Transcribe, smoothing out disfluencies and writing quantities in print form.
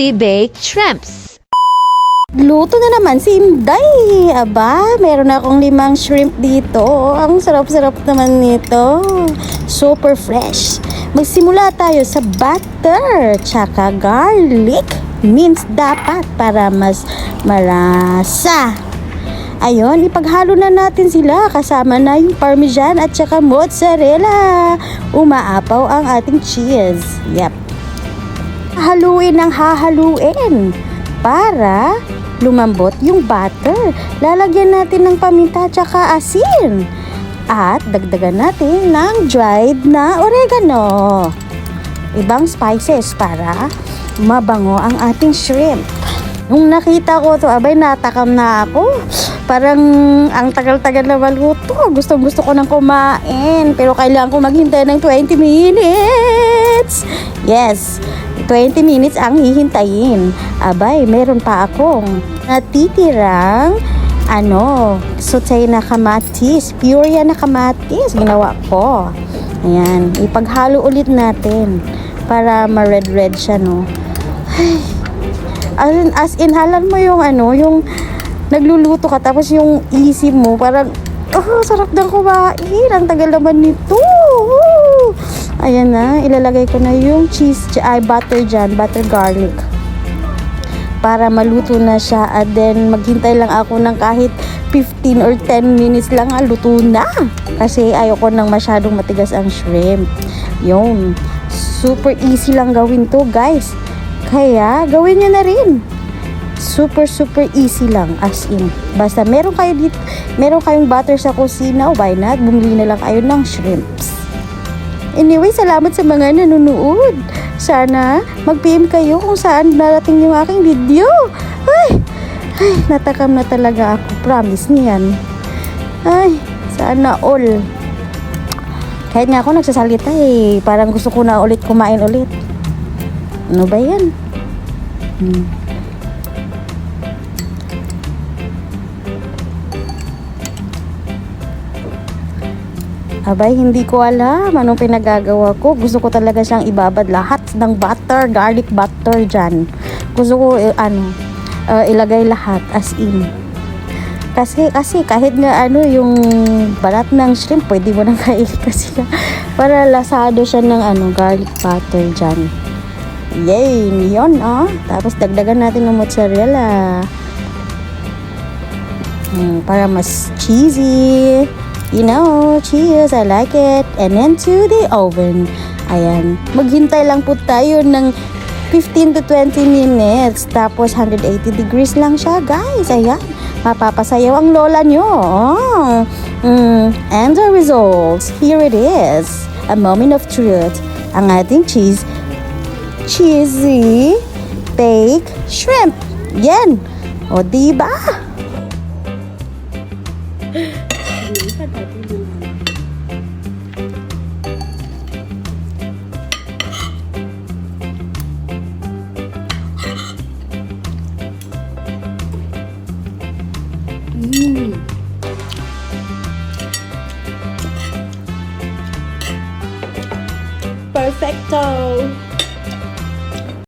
cheesy baked shrimps. Luto na naman si Inday. Aba, meron akong 5 shrimp dito. Ang sarap-sarap naman nito. Super fresh. Magsimula tayo sa butter, tsaka garlic. Minced dapat para mas marasa. Ayun, ipaghalo na natin sila kasama na yung parmesan at saka mozzarella. Umaapaw ang ating cheese. Yep. Haluin ng hahaluin para lumambot yung butter. Lalagyan natin ng paminta at saka asin. At dagdagan natin ng dried na oregano. Ibang spices para mabango ang ating shrimp. Nung nakita ko to, abay natakam na ako. Parang ang tagal-tagal na maluto. Gusto ko nang kumain. Pero kailangan ko maghintay ng 20 minutes. Yes, 20 minutes ang hihintayin. Abay, meron pa akong natitirang sauté na kamatis. Pure yan na kamatis. Ginawa ko. Ayan, ipaghalo ulit natin para ma-red-red siya, no. As in, halan mo yung yung nagluluto ka tapos yung isip mo parang sarap ng kumain, ang tagal naman nito. Ayan na, ilalagay ko na yung butter dyan, butter garlic para maluto na siya. At then maghintay lang ako ng kahit 15 or 10 minutes lang, luto na kasi ayoko nang masyadong matigas ang shrimp. Yun, super easy lang gawin to, guys. Kaya, gawin nyo na rin. Super easy lang, as in. Basta meron kayong butter sa kusina, why not? Bumili na lang kayo ng shrimps. Anyway, salamat sa mga nanonood. Sana mag-PM kayo kung saan narating yung aking video. Ay, natakam na talaga ako. Promise niyan. Ay, sana all. Kahit nga ako nagsasalita parang gusto ko na ulit kumain ulit. Ano ba yan? Abay, hindi ko alam anong pinagagawa ko. Gusto ko talaga siyang ibabad lahat ng butter, garlic butter dyan. Gusto ko ilagay lahat as in. Kasi kahit nga yung balat ng shrimp, pwede mo nang kainin kasi para lasado siya ng garlic butter dyan. Yay! Yun, Tapos dagdagan natin ng mozzarella. Para mas cheesy. You know, cheese, I like it. And then to the oven. Ayan. Maghintay lang po tayo ng 15 to 20 minutes. Tapos 180 degrees lang siya, guys. Ayan. Mapapasayaw ang lola nyo. And the results. Here it is. A moment of truth. Ang ating cheesy baked shrimp. Yan. O, diba? Perfecto.